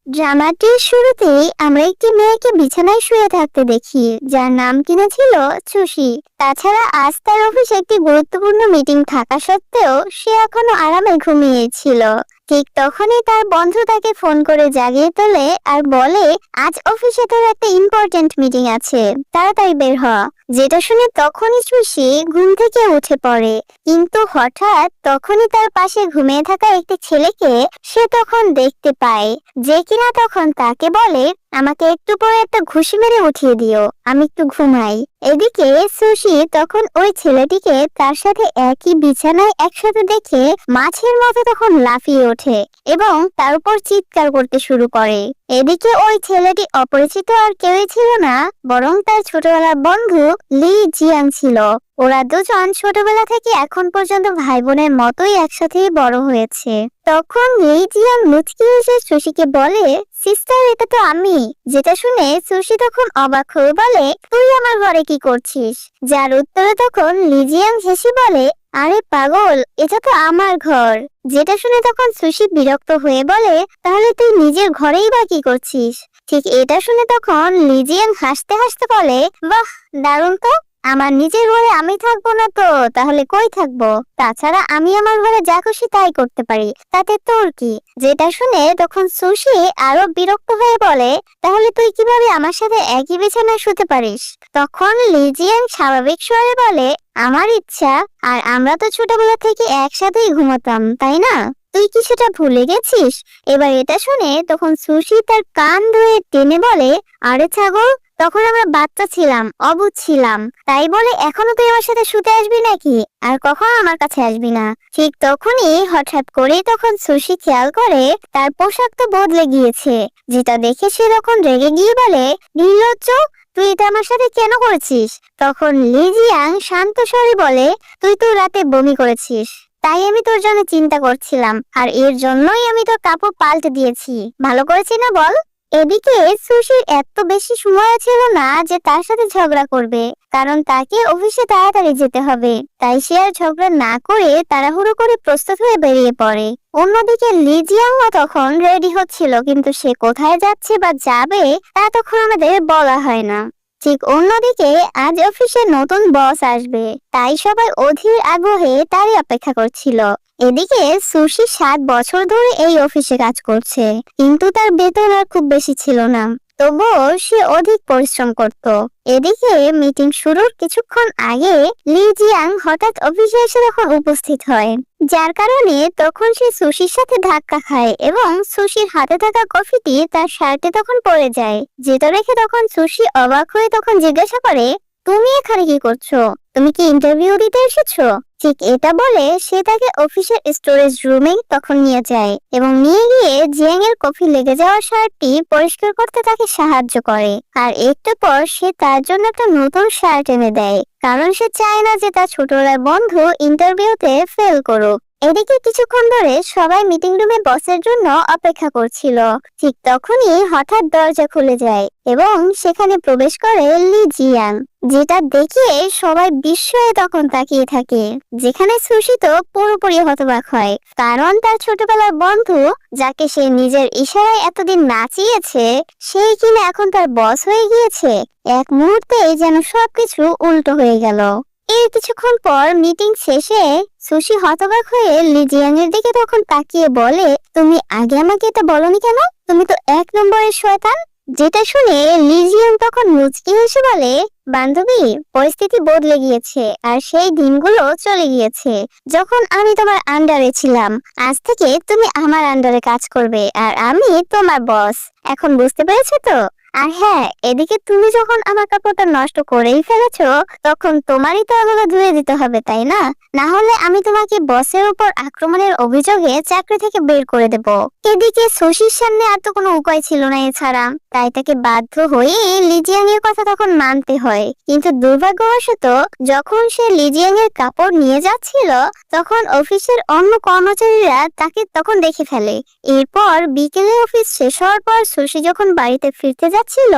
ড্রামাটির শুরুতেই আমরা একটি মেয়েকে বিছানায় শুয়ে থাকতে দেখি, যার নাম কিনা ছিল সুশি। তাছাড়া আজ তার অফিসে একটি গুরুত্বপূর্ণ মিটিং থাকা সত্ত্বেও সে এখনো আরামে ঘুমিয়েছিল। ঠিক তখনই তার বন্ধু তাকে ফোন করে জাগিয়ে তোলে আর বলে, আজ অফিসে তোর একটা ইম্পর্টেন্ট মিটিং আছে, তাড়াতাড়ি বের হ। যেটা শুনে তখনই সুশি ঘুম থেকে উঠে পড়ে, কিন্তু হঠাৎ তখনই তার পাশে ঘুমিয়ে থাকা একটি ছেলেকে সে তখন দেখতে পায়, যে কিনা তখন তাকে বলে, আমাকে একটু পরে একটা ঘুষি মেরে উঠিয়ে দিও, আমি একটু ঘুমাই। এদিকে সুশি তখন ওই ছেলেটিকে তার সাথে একই বিছানায় একসাথে দেখে মাছের মতো তখন লাফিয়ে ওঠে এবং তার উপর চিৎকার করতে শুরু করে। এদিকে ওই ছেলেটি অপরিচিত আর কেউই ছিল না, বরং তার ছোটবেলার বন্ধু লি জিয়াং ছিল। ওরা দুজন ছোটবেলা থেকে এখন পর্যন্ত ভাই বোনের মতোই একসাথেই বড় হয়েছে। তখন লি জিয়াং মুচকি হেসে সুশিকে বলে, সিস্টার, এটা তো আমি। যেটা শুনে সুশি তখন অবাক হয়ে বলে, তুই আমার ঘরে কি করছিস? যার উত্তরে তখন লি জিয়াং হেসে বলে, আরে পাগল, এটা তো আমার ঘর। যেটা শুনে তখন সুশি বিরক্ত হয়ে বলে, তাহলে তুই নিজের ঘরেই বা কি করছিস? ঠিক এটা শুনে তখন লি জিয়াং হাসতে হাসতে বলে, বাহ, দারুণ তো। আমার নিজের ঘরে আমি থাকবো না তো তাহলে কই থাকবো? তাছাড়া আমি আমার ঘরে যা খুশি তাই করতে পারি, তাতে তোর কি? যেটা শুনে তখন সুশি আরো বিরক্ত হয়ে বলে, তাহলে তুই কিভাবে আমার সাথে একই বিছানায় শুতে পারিস? তখন লিজিয়ান স্বাভাবিক স্বরে বলে, আমার ইচ্ছা, আর আমরা তো ছোটবেলা থেকে একসাথেই ঘুমাতাম, তাই না? তুই কি সেটা ভুলে গেছিস? এবার এটা শুনে তখন সুশি তার কান ধরে টেনে বলে, আরে ছাগল, তখন আমরা বাচ্চা ছিলাম, অবুঝ ছিলাম, তাই বলে এখনো তুই আমার সাথে শুতে আসবি নাকি? আর কখনো আমার কাছে আসবি না। ঠিক তখনই হঠাৎ করে তখন সুশি খেয়াল করে তার পোশাক তো বদলে গিয়েছে। যেটা দেখে সে তখন রেগে গিয়ে বলে, নির্লজ্জ, তুই এটা আমার সাথে কেন করেছিস? তখন লিজিয়াং শান্ত স্বরে বলে, তুই তো রাতে বমি করেছিস, তাই আমি তোর জন্য চিন্তা করছিলাম, আর এর জন্যই আমি তোর কাপড় পাল্টে দিয়েছি। ভালো করেছি না বল? এদিকে সুশির এত বেশি সময় ছিল না যে তার সাথে ঝগড়া করবে, কারণ তাকে অফিসে তাড়াতাড়ি যেতে হবে। তাই সে আর ঝগড়া না করে তাড়াহুড়ো করে প্রস্তুত হয়ে বেরিয়ে পড়ে। অন্যদিকে লিজিয়াংও তখন রেডি হচ্ছিল, কিন্তু সে কোথায় যাচ্ছে বা যাবে তা তখন আমাদের বলা হয় না। ঠিক অন্যদিকে আজ অফিসে নতুন বস আসবে, তাই সবাই অধীর আগ্রহে তারই অপেক্ষা করছিল। এদিকে সুশি 7 বছর ধরে এই অফিসে কাজ করছে, কিন্তু তার বেতন আর খুব বেশি ছিল না, তবুও সে অধিক পরিশ্রম করত। এদিকে মিটিং শুরুর কিছুক্ষণ আগে লি জিয়াং হঠাৎ অফিসে এসে তখন উপস্থিত হয়, যার কারণে তখন সে সুশির সাথে ধাক্কা খায় এবং সুশির হাতে থাকা কফিটি তার শার্টে তখন পড়ে যায়। যেটা রেখে তখন সুশি অবাক হয়ে তখন জিজ্ঞাসা করে, তুমি এখানে কি করছো? তুমি কি ইন্টারভিউ দিতে এসেছো? ঠিক এটা বলে সে তাকে অফিসের স্টোরেজ রুমে তখন নিয়ে যায় এবং নিয়ে গিয়ে জিয়াং এর কফি লেগে যাওয়া শার্টটি পরিষ্কার করতে তাকে সাহায্য করে। আর একটু পর সে তার জন্য একটা নতুন শার্ট এনে দেয়, কারণ সে চায় না যে তার ছোটবেলার বন্ধু ইন্টারভিউতে ফেল করুক। এদিকে কিছুক্ষণ ধরে সবাই মিটিং রুমে বসের জন্য অপেক্ষা করছিল। ঠিক তখনই হঠাৎ দরজা খুলে যায় এবং সেখানে প্রবেশ করে লি জিয়াং, যেটা দেখে সবাই বিস্ময়ে তখন তাকিয়ে থাকে। যেখানে সুশি তো পুরোপুরি হতবাক হয়, কারণ তার ছোটবেলার বন্ধু, যাকে সে নিজের ইশারায় এতদিন নাচিয়েছে, সেই কিনা এখন তার বস হয়ে গিয়েছে। এক মুহূর্তে যেন সবকিছু উল্টো হয়ে গেল। এর কিছুক্ষণ পর মিটিং শেষে সুশি হতবাক হয়ে লিজিয়াং এর দিকে তখন তাকিয়ে বলে, তুমি আগে আমাকে এটা বলনি কেন? তুমি তো 1 নম্বরের শয়তান। যেটা শুনে লিজিয়াং তখন মুচকি হেসে বলে, বান্ধবী, পরিস্থিতি বদলে গিয়েছে আর সেই দিনগুলো চলে গিয়েছে যখন আমি তোমার আন্ডারে ছিলাম। আজ থেকে তুমি আমার আন্ডারে কাজ করবে আর আমি তোমার বস। এখন বুঝতে পেরেছো তো? আর হ্যাঁ, এদিকে তুমি যখন আমার কাপড়টা নষ্ট করেই ফেলেছো, তখন তোমারই তো এগুলো ধুয়ে দিতে হবে, তাই না? না হলে আমি তোমাকে বসের উপর আক্রমণের অভিযোগে চাকরি থেকে বের করে দেব। এদিকে শশীর সামনে আর তো কোনো উপায় ছিল না এছাড়া, তাই তাকে বাধ্য হয়ে লিজিয়াং এর কথা তখন মানতে হয়। কিন্তু দুর্ভাগ্যবশত যখন সে লিজিয়াং এর কাপড় নিয়ে যাচ্ছিল, তখন অফিসের অন্য কর্মচারীরা তাকে তখন দেখে ফেলে। এরপর বিকেলে অফিস শেষ হওয়ার পর শশী যখন বাড়িতে ফিরতে যাচ্ছে, যাচ্ছিল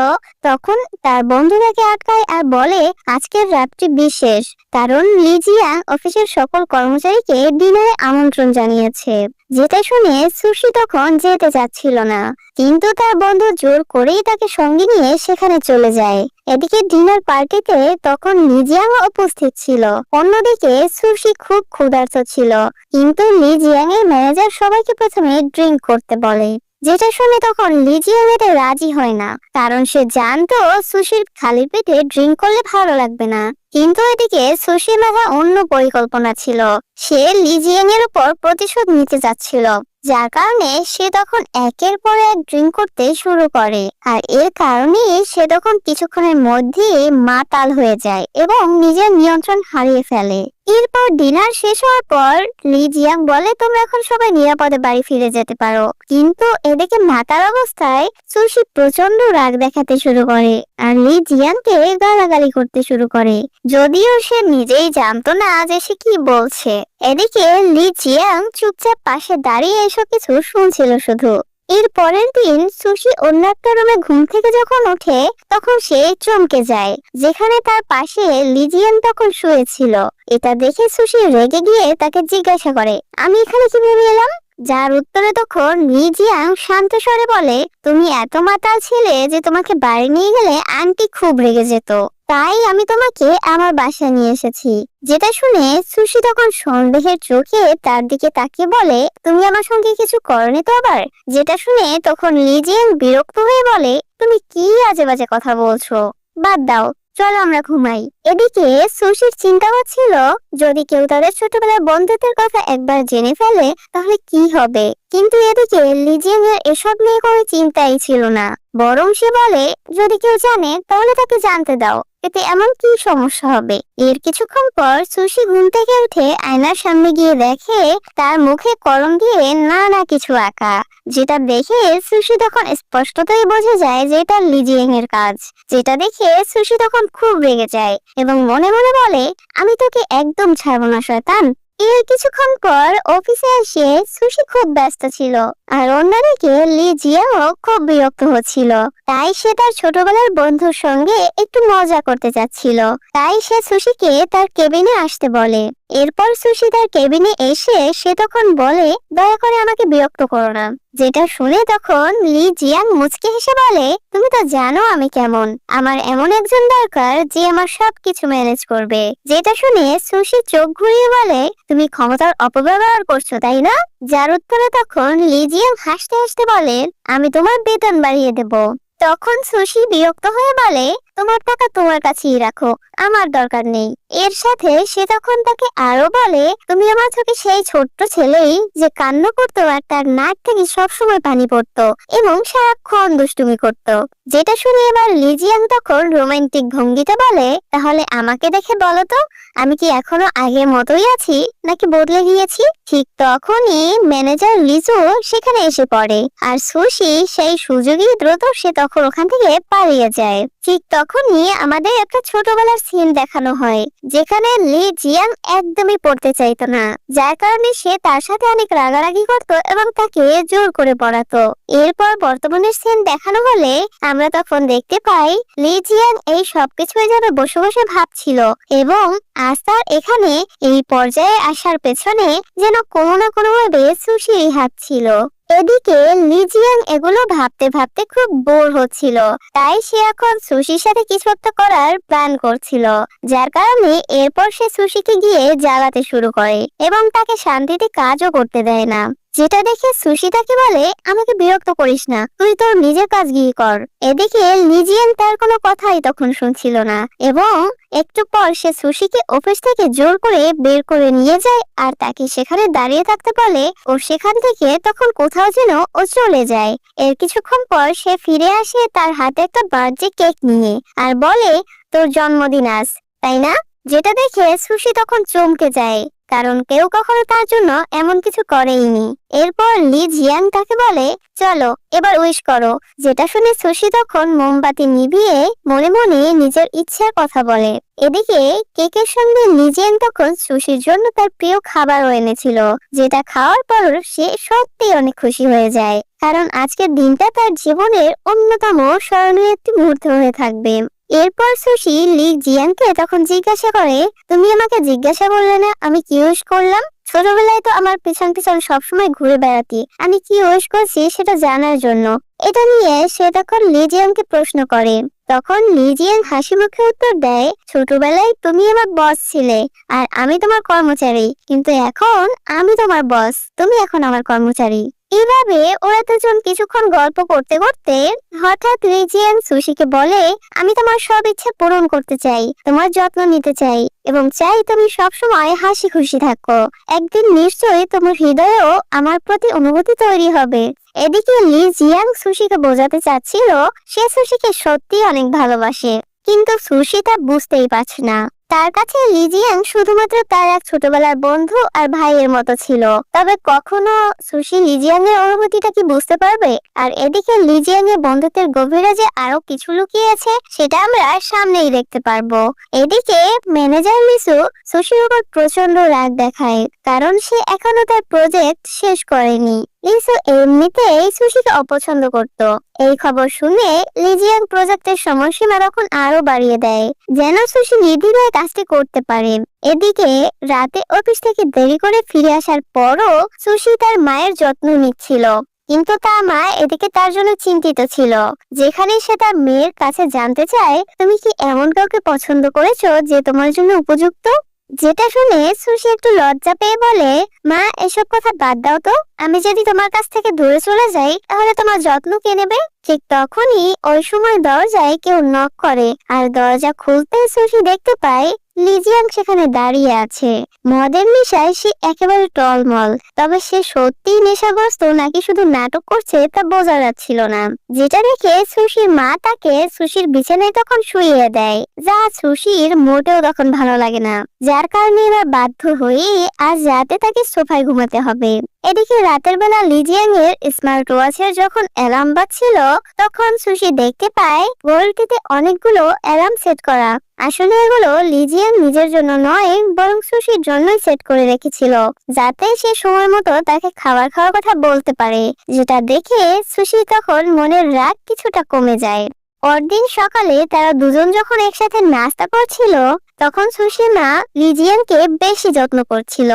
তখন তার বন্ধু তাকে আটকায় আর বলে আজকের রাতটি বিশেষ, কারণ লি জিয়াং অফিসের সকল কর্মচারীকে ডিনারে আমন্ত্রণ জানিয়েছে। যেটা শুনে সুশি তখন যেতে চাচ্ছিল না, কিন্তু তার বন্ধু জোর করেই তাকে সঙ্গে নিয়ে সেখানে চলে যায়। এদিকে ডিনার পার্টিতে তখন লি জিয়াং উপস্থিত ছিল। অন্যদিকে সুশি খুব ক্ষুধার্ত ছিল, কিন্তু লি জিয়াং এর ম্যানেজার সবাইকে প্রথমে ড্রিঙ্ক করতে বলে। যেটা শুনে তখন লি জিয়াং এতে রাজি হয় না, কারণ সে জানতো সুশির খালি পেটে ড্রিঙ্ক করলে ভালো লাগবে না। কিন্তু এদিকে সুশির মাথায় অন্য পরিকল্পনা ছিল। সে লি জিয়াং এর উপর প্রতিশোধ নিতে যাচ্ছিল, যার কারণে সে তখন একের পর এক ড্রিঙ্ক করতে শুরু করে। আর এর কারণে সে তখন কিছুক্ষণের মধ্যেই মাতাল হয়ে যায় এবং নিজের নিয়ন্ত্রণ হারিয়ে ফেলে। এরপর ডিনার শেষ হওয়ার পর লি জিয়াং বলে তোমরা এখন সবাই নিরাপদে বাড়ি ফিরে যেতে পারো। কিন্তু এদিকে মাতাল অবস্থায় সুশি প্রচন্ড রাগ দেখাতে শুরু করে আর লি জিয়াংকে গালাগালি করতে শুরু করে, যদিও সে নিজেই জানতো না যে সে কি বলছে। এদিকে লি জিয়াং চুপচাপ পাশে দাঁড়িয়ে এসব কিছু শুনছিল শুধু। এর পরের দিন সুশি অন্য একটা রুমে ঘুম থেকে যখন ওঠে তখন সে চমকে যায়, যেখানে তার পাশে লি জিয়াং তখন শুয়েছিল। এটা দেখে সুশি রেগে গিয়ে তাকে জিজ্ঞাসা করে আমি এখানে কিভাবে এলাম, যার উত্তরে তখন লি জিয়াং শান্ত স্বরে বলে তুমি এত মাতাল ছিলে যে তোমাকে বাড়ি নিয়ে গেলে আন্টি খুব রেগে যেত, তাই আমি তোমাকে আমার বাসায় নিয়ে এসেছি। যেটা শুনে সুশি তখন সন্দেহের চোখে তার দিকে তাকিয়ে বলে তুমি আমার সঙ্গে কিছু করনি তো আবার। যেটা শুনে তখন লি জিয়াং বিরক্ত হয়ে বলে তুমি কি আজে বাজে কথা বলছো, বাদ দাও, চলো আমরা ঘুমাই। এদিকে সুশির চিন্তা হচ্ছিল যদি কেউ তাদের ছোটবেলার বন্ধুত্বের কথা একবার জেনে ফেলে তাহলে কি হবে। কিন্তু এদিকে লি জিয়াং এর এসব নিয়ে কোনো চিন্তাই ছিল না, বরং সে বলে যদি কেউ জানে তাহলে তাকে জানতে দাও, এতে এমন কি সমস্যা হবে। এর কিছুক্ষণ পর সুশি ঘুম থেকে উঠে আয়নার সামনে গিয়ে দেখে তার মুখে কলম দিয়ে নানা কিছু আঁকা, যেটা দেখে সুশি তখন স্পষ্টতই বোঝা যায় যে এটা লি জিয়াং এর কাজ। যেটা দেখে সুশি তখন খুব রেগে যায় এবং মনে মনে বলে আমি তোকে একদম ছাড়বো না শয়তান। এর কিছুক্ষণ পর অফিসে এসে সুশি খুব ব্যস্ত ছিল আর অন্যদিকে লি জিয়াও খুব বিরক্ত হচ্ছিল, তাই সে তার ছোটবেলার বন্ধুর সঙ্গে একটু মজা করতে চাচ্ছিল। তাই সে সুশিকে তার কেবিনে আসতে বলে। এরপর সুশি তার কেবিনে এসে সে তখন বলে দয়া করে আমাকে বিরক্ত করো না। যেটা শুনে তখন লি জিয়াং মুচকি হেসে বলে তুমি তো জানো আমি কেমন, আমার এমন একজন দরকার যে আমার সবকিছু ম্যানেজ করবে। যেটা শুনে সুশি চোখ ঘুরিয়ে বলে তুমি ক্ষমতার অপব্যবহার করছো তাই না। যার উত্তরে তখন লি জিয়াং হাসতে হাসতে বলেন আমি তোমার বেতন বাড়িয়ে দেব। তখন সুশি বিরক্ত হয়ে বলে তোমার টাকা তোমার কাছেই রাখো, আমার দরকার নেই। এর সাথে সে তখন তাকে আরো বলে তুমি আমার চোখে সেই ছোট্ট ছেলেই যে কান্না করতো আর তার নাক থেকে সবসময় পানি পড়তো এবং সারাক্ষণ দুষ্টুমি করতো। যেটা শুনে এবার লি জিয়াং তখন রোমান্টিক ভঙ্গিতে বলে তাহলে আমাকে দেখে বলো তো আমি কি এখনো আগের মতোই আছি নাকি বদলে গিয়েছি। ঠিক তখনই ম্যানেজার লিজু সেখানে এসে পড়ে আর সুশি সেই সুযোগই দ্রুত সে তখন ওখান থেকে পালিয়ে যায়। ঠিক তখনই আমাদের একটা ছোটবেলার সিন দেখানো হয় যেখানে লি জিয়াং একদমই পড়তে চাইতো না, যার কারণে সে তার সাথে অনেক রাগারাগি করতো এবং তাকে জোর করে পড়াতো। এরপর বর্তমানের সিন দেখানো হলে আমরা তখন দেখতে পাই লি জিয়াং এই সবকিছুই যেন বসে বসে ভাবছিল এবং আজ তার এখানে এই পর্যায়ে আসার পেছনে যেন কোনো না কোনো ভাবে সুশির হাত ছিল। এদিকে লি জিয়াং এগুলো ভাবতে ভাবতে খুব বোর হচ্ছিল, তাই সে এখন সুশির সাথে কিছু একটা করার প্ল্যান করছিল, যার কারণে এরপর সে সুশিকে গিয়ে জ্বালাতে শুরু করে এবং তাকে শান্তিতে কাজও করতে দেয় না। যেটা দেখে সুশি তাকে বলে আমাকে বিরক্ত করিস না, তুই তোর নিজের কাজ গিয়ে কর। এদিকে লি জিয়াং তার কোনো কথাই তখন শুনছিল না এবং একটু পর সে সুশিকে অফিস থেকে জোর করে বের করে নিয়ে যায় আর তাকে সেখানে দাঁড়িয়ে থাকতে বলে ও সেখান থেকে তখন কোথাও যেন ও চলে যায়। এর কিছুক্ষণ পর সে ফিরে আসে তার হাতে একটা বার্থডে কেক নিয়ে আর বলে তোর জন্মদিন আজ তাই না। যেটা দেখে সুশি তখন চমকে যায় কারণ কেউ কখনো তার জন্য এমন কিছু করেইনি। এরপর লি জিয়াং তাকে বলে, চলো এবার উইশ করো। যেটা শুনে সুশি তখন মোমবাতি নিভিয়ে মনে মনে নিজের ইচ্ছার কথা বলে। এদিকে কেকের সঙ্গে লি জিয়াং তখন সুশির জন্য তার প্রিয় খাবারও এনেছিল, যেটা খাওয়ার পর সে সত্যি অনেক খুশি হয়ে যায়, কারণ আজকের দিনটা তার জীবনের অন্যতম স্মরণীয় একটি মুহূর্ত হয়ে থাকবে। এরপর সুশি লি জিয়াংকে তখন জিজ্ঞাসা করে, তুমি আমাকে জিজ্ঞাসা করলে না আমি কি উইশ করলাম? ছোটবেলায় তো আমার পেছন পেছন সবসময় ঘুরে বেড়াতি, আমি কি উইশ করছি সেটা জানার জন্য। এটা নিয়ে সে তখন লি জিয়াংকে প্রশ্ন করে। তখন লি জিয়াং হাসি মুখে উত্তর দেয়, ছোটবেলায় তুমি আমার বস ছিলে আর আমি তোমার কর্মচারী, কিন্তু এখন আমি তোমার বস, তুমি এখন আমার কর্মচারী। এভাবে ওরা দুজন কিছুক্ষণ গল্প করতে করতে হঠাৎ লি জিয়াং সুশিকে বলে, আমি তোমার সব ইচ্ছা পূরণ করতে চাই, তোমার যত্ন নিতে চাই এবং চাই তুমি সবসময় হাসি খুশি থাকো। একদিন নিশ্চয়ই তোমার হৃদয়েও আমার প্রতি অনুভূতি তৈরি হবে। এদিকে লি জিয়াং সুশিকে বোঝাতে চাচ্ছিল সে সুশিকে সত্যি অনেক ভালোবাসে, কিন্তু সুশি তা বুঝতেই পারছে না। তার কাছে লি জিয়াং শুধুমাত্র তার এক ছোটবেলার বন্ধু আর ভাইয়ের মতো ছিল। তবে কখনো সুশি লি জিয়াং এর অনুভূতিটা কি বুঝতে পারবে? আর এদিকে লি জিয়াং এর বন্ধুত্বের গভীরে যে আরো কিছু লুকিয়ে আছে সেটা আমরা সামনেই দেখতে পারবো। এদিকে ম্যানেজার লিসু সুশির উপর প্রচন্ড রাগ দেখায়, কারণ সে এখনো তার প্রজেক্ট শেষ করেনি। লিসু এমনিতেই সুশিকে অপছন্দ করত। এই খবর শুনে লি জিয়াং প্রজেক্টের সময়সীমা তখন আরো বাড়িয়ে দেয়, যেন সুশি নির্দ্বিধায় কাজটি করতে পারে। এদিকে রাতে অফিস থেকে দেরি করে ফিরে আসার পরও সুশি তার মায়ের যত্ন নিচ্ছিল, কিন্তু তার মা এদিকে তার জন্য চিন্তিত ছিল। যেখানে সে তার মেয়ের কাছে জানতে চায়, তুমি কি এমন কাউকে পছন্দ করেছো যে তোমার জন্য উপযুক্ত? যেটা শুনে সুশি একটু লজ্জা পেয়ে বলে, মা এসব কথা বাদ দাও তো, আমি যদি তোমার কাছ থেকে দূরে চলে যাই তাহলে তোমার যত্ন কে নেবে? ঠিক তখনই ওই সময় দরজায় কেউ নক করে, আর দরজা খুলতে সুশি দেখতে পায় লি জিয়াং সেখানে দাঁড়িয়ে আছে। মদের নেশায় সে একেবারে টলমল, তবে সে সত্যি নেশাগ্রস্ত নাকি শুধু নাটক করছে তা বোঝা যাচ্ছিল না। যেটা দেখে সুশির মা তাকে সুশির বিছানায় তখন শুইয়ে দেয়, যা সুশির মোটেও তখন ভালো লাগে না, যার কারণে এবার বাধ্য হয়ে আজ রাতে তাকে সোফায় ঘুমাতে হবে। এদিকে রাতের বেলা লি জিয়াং এর স্মার্ট ওয়াচের যখন অ্যালার্ম বাজছিল তখন সুশি দেখতে পায় ঘড়িটিতে অনেকগুলো অ্যালার্ম সেট করা। আসলে এগুলো লি জিয়াং নিজের জন্য নয়, বরং সুশির জন্যই সেট করে রেখেছিল, যাতে সে সময় মতো তাকে খাবার খাওয়ার কথা বলতে পারে। যেটা দেখে সুশি তখন মনের রাগ কিছুটা কমে যায়। পরদিন সকালে তারা দুজন যখন একসাথে নাস্তা করছিল তখন সুশি মা লি জিয়াংকে বেশি যত্ন করছিল।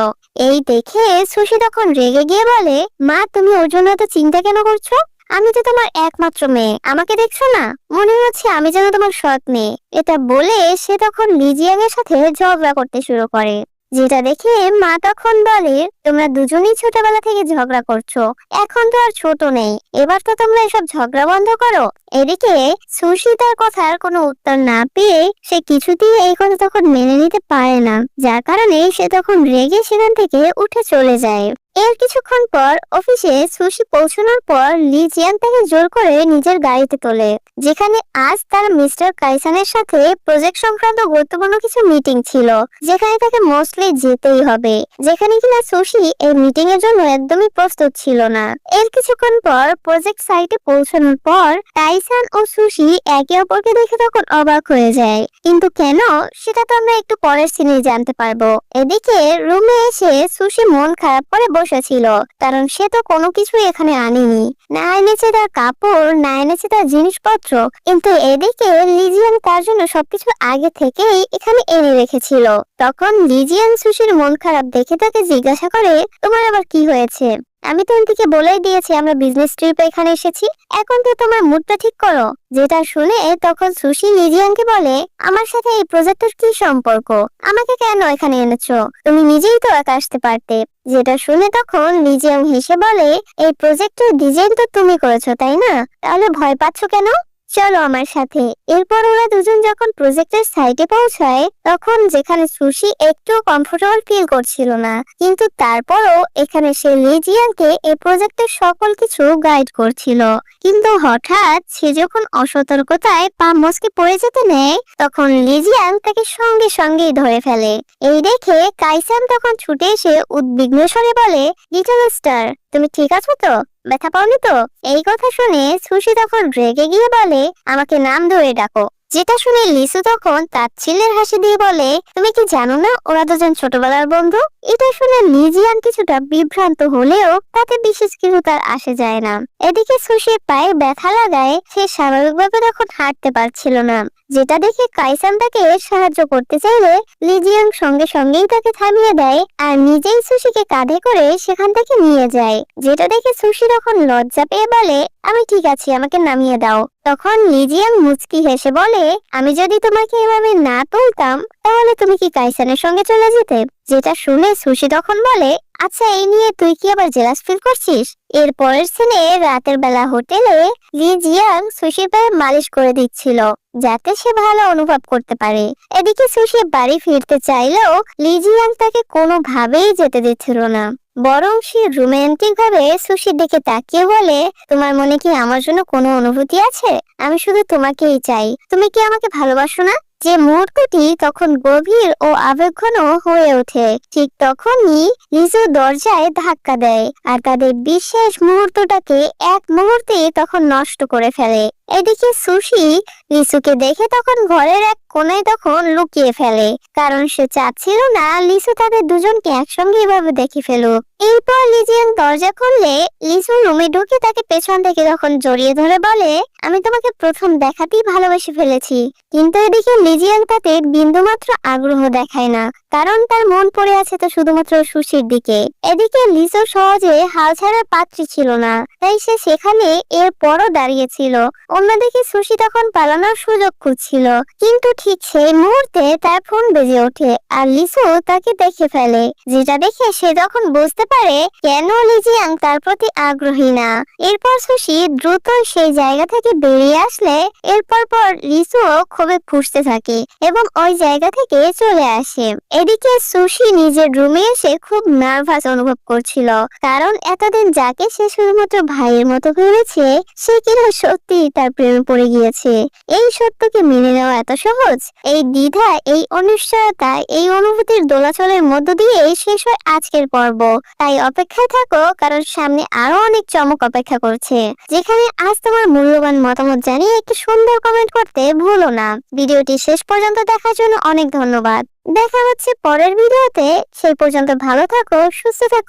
এই দেখে সুশি তখন রেগে গিয়ে বলে, মা তুমি ওর জন্য এত চিন্তা কেন করছো? আমি তো তোমার একমাত্র মেয়ে, আমাকে দেখছো না? মনে হচ্ছে আমি যেন তোমার সৎ মেয়ে। এটা বলে সে তখন লি জিয়াং এর সাথে ঝগড়া করতে শুরু করে। যেটা দেখে মা তখন বলে, তোমরা দুজনেই ছোটবেলা থেকে ঝগড়া করছো, এখন তো আর ছোট নেই, এবার তো তোমরা এসব ঝগড়া বন্ধ করো। এদিকে সুশি তার কথার কোনো উত্তর না পেয়ে সে কিছুতেই এই কথা তখন মেনে নিতে পারে না, যার কারণে সে তখন রেগে সেখান থেকে উঠে চলে যায়। এর কিছুক্ষণ পর অফিসে সুশি পৌঁছানোর পর লি জিয়াং তাকে জোর করে নিজের গাড়িতে তোলে, যেখানে আজ তার মিস্টার কাইসানের সাথে প্রজেক্ট সংক্রান্ত গুরুত্বপূর্ণ কিছু মিটিং ছিল, যেখানে তাকে মোস্টলি যেতেই হবে, যেখানে কিনা সুশি এই মিটিং এর জন্য একদমই প্রস্তুত ছিল না। এর কিছুক্ষণ পর প্রজেক্ট সাইটে পৌঁছানোর পর কাইসান ও সুশি একে অপরকে দেখে তখন অবাক হয়ে যায়, কিন্তু কেন সেটা তো আমরা একটু পরের সিনে জানতে পারবো। এদিকে রুমে এসে সুশি মন খারাপ করে বসেছিল, কারণ সে তো কোনো কিছু এখানে আনেনি, না এনেছে তার কাপড়, না এনেছে তার জিনিসপত্র, কিন্তু এদিকে লি জিয়াং তার জন্য সবকিছু আগে থেকেই এখানে এনে রেখেছিল। তখন লি জিয়াং সুশির মন খারাপ দেখে তাকে জিজ্ঞাসা করে, তোমার আবার কি হয়েছে? আমি তো ওদিকে বলেই দিয়েছি আমরা বিজনেস ট্রিপে এখানে এসেছি, এখন তো তোমার মুডটা ঠিক করো। যেটা শুনে তখন সুশি লি জিয়াংকে বলে, আমার সাথে এই প্রজেক্টের কি সম্পর্ক? আমাকে কেন এখানে এনেছো? তুমি নিজেই তো একা আসতে পারতে। যেটা শুনে তখন লি জিয়াং হেসে বলে, এই প্রজেক্টের ডিজাইন তো তুমি করেছো তাই না? তাহলে ভয় পাচ্ছ কেন? চলো আমার সাথে। এরপর ওরা দুজন যখন প্রজেক্টের সাইটে পৌঁছায় তখন যেখানে সুশি একটু কমফোর্টেবল ফিল করছিল না, কিন্তু তারপরও এখানে সে লিজিয়ানকে এই প্রজেক্টের সকল কিছু গাইড করছিল। কিন্তু হঠাৎ সে যখন অসতর্কতায় পা মচকে পড়ে যেতে নেয় তখন লিজিয়ান তাকে সঙ্গে সঙ্গেই ধরে ফেলে। এই দেখে কাইসান তখন ছুটে এসে উদ্বিগ্ন স্বরে বলে, লিটল স্টার, তুমি ঠিক আছো তো? ব্যথা পাওনি তো? এই কথা শুনে সুশি তখন রেগে গিয়ে বলে, আমাকে নাম ধরে ডাকো। যেটা শুনে লিসু তখন তাচ্ছিল্যের হাসি দিয়ে বলে, তুমি কি জানো না ওরা দুজন ছোটবেলার বন্ধু? এটা শুনে লিজিয়ান কিছুটা বিভ্রান্ত হলেও তাতে বিশেষ কিছু তার আসে যায় না। এদিকে সুশির পায়ে ব্যথা লাগায় সে স্বাভাবিকভাবে তখন হাঁটতে পারছিল না, যেটা দেখে কাইসান তাকে সাহায্য করতে চাইলে লিজিয়ান সঙ্গে সঙ্গেই তাকে থামিয়ে দেয় আর নিজেই সুশিকে কাঁধে করে সেখান থেকে নিয়ে যায়। যেটা দেখে সুশি তখন লজ্জা পেয়ে বলে, আমি ঠিক আছি, আমাকে নামিয়ে দাও। তখন লিজিয়ান মুচকি হেসে বলে, আমি যদি তোমাকে এভাবে না তুলতাম তাহলে তুমি কি কাইসানের সঙ্গে চলে যেতে? যেটা শুনে সুশি তখন বলে, আচ্ছা এই নিয়ে তুই কি আবার জেলাস ফিল করছিস? এর পরের সিনে রাতের বেলা হোটেলে লিজিয়ান সুশির পায়ে মালিশ করে দিচ্ছিল যাতে সে ভালো অনুভব করতে পারে। এদিকে সুশি বাড়ি ফিরতে চাইলেও লিজিয়ান তাকে কোনোভাবেই যেতে দিচ্ছিল না, বরং সে রোমান্টিক ভাবে সুশির দিকে তাকিয়ে বলে, তোমার মনে কি আমার জন্য কোনো অনুভূতি আছে? আমি শুধু তোমাকেই চাই। তুমি কি আমাকে ভালোবাসো না? যে মুহূর্তটি তখন গভীর ও আবেগঘন হয়ে ওঠে ঠিক তখনই লিজু দরজায় ধাক্কা দেয় আর তাদের বিশেষ মুহূর্তটাকে এক মুহূর্তে তখন নষ্ট করে ফেলে। এদিকে সুশি লিসুকে দেখে তখন ঘরের এক কোনায় তখন লুকিয়ে ফেলে, কারণ সে চাচ্ছিল না লিসু তাদের দুজনকে একসঙ্গে এভাবে দেখে ফেলুক। এরপর লিজিয়ান দরজা খুললে লিসু রুমে ঢুকে তাকে পেছন থেকে তখন জড়িয়ে ধরে বলে, আমি তোমাকে প্রথম দেখাতেই ভালোবেসে ফেলেছি। কিন্তু এদিকে লিজিয়ান তাতে বিন্দুমাত্র আগ্রহ দেখায় না, কারণ তার মন পড়ে আছে তো শুধুমাত্র সুশির দিকে। এদিকে লিসু সহজে হাল ছাড়ার পাত্রী ছিল না, তাই সে সেখানে এর পরও দাঁড়িয়েছিল। অন্যদিকে সুশি তখন পালানোর সুযোগ খুঁজছিল, কিন্তু ঠিক সেই মুহূর্তে তার ফোন বেজে ওঠে আর লিসু তাকে দেখে ফেলে। যেটা দেখে সে তখন বুঝতে পারে কেন লিজিয়ান তার প্রতি আগ্রহী না। এরপর সুশি দ্রুত সেই জায়গা থেকে বেরিয়ে আসলে এরপর লিসু খুবই ফুঁসতে থাকে এবং ওই জায়গা থেকে চলে আসে। এদিকে সুশি নিজের রুমে এসে খুব নার্ভাস অনুভব করছিল, কারণ এতদিন যাকে সে শুধুমাত্র ভাইয়ের মতো ভেবেছে সে কিনা সত্যি তার প্রেমে পড়ে গিয়েছে। এই সত্যকে মেনে নেওয়া এত সহজ? এই দ্বিধা, এই অনিশ্চয়তা, এই অনুভূতির দোলাচলের মধ্য দিয়ে শেষ হয় আজকের পর্ব। তাই অপেক্ষায় থাকো, কারণ সামনে আরো অনেক চমক অপেক্ষা করছে, যেখানে আজ তোমার মূল্যবান মতামত জানিয়ে একটি সুন্দর কমেন্ট করতে ভুলো না। ভিডিওটি শেষ পর্যন্ত দেখার জন্য অনেক ধন্যবাদ। দেখা হচ্ছে পরের ভিডিওতে। সেই পর্যন্ত ভালো থাকো, সুস্থ থাকো।